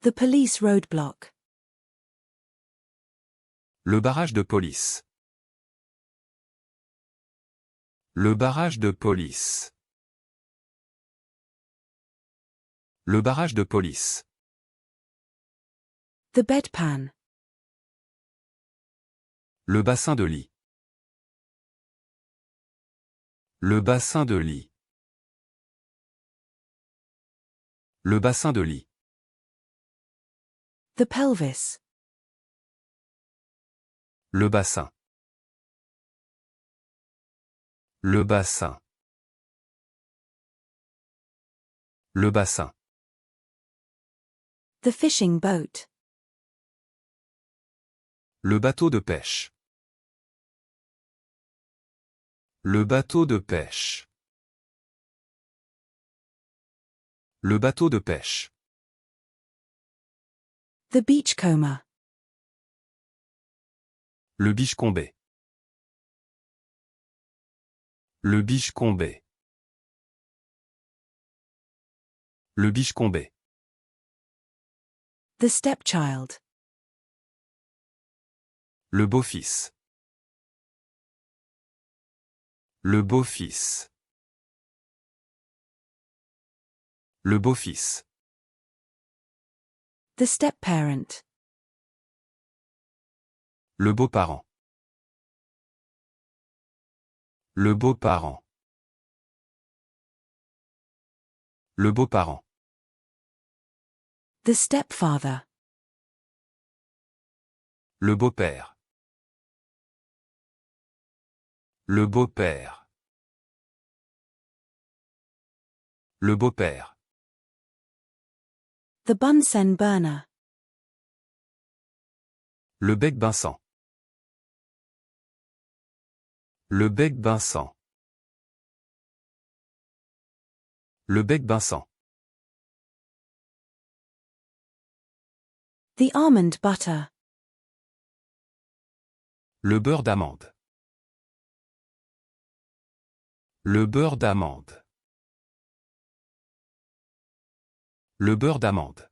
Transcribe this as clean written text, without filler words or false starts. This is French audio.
The police roadblock. Le barrage de police. Le barrage de police. Le barrage de police. The bedpan. Le bassin de lit. Le bassin de lit. Le bassin de lit. The pelvis. Le bassin. Le bassin. Le bassin. The fishing boat. Le bateau de pêche. Le bateau de pêche. Le bateau de pêche. The beachcomber. Le biche-combé. Le biche-combé. Le biche-combé. The stepchild. Le beau-fils. Le beau-fils. Le beau-fils. The step-parent. Le beau-parent. Le beau-parent. Le beau-parent. The stepfather. Le beau-père. Le beau-père. Le beau-père. The Bunsen burner. Le bec-Vincent. Le bec-Vincent. Le bec-Vincent. The almond butter. Le beurre d'amande. Le beurre d'amande. Le beurre d'amande.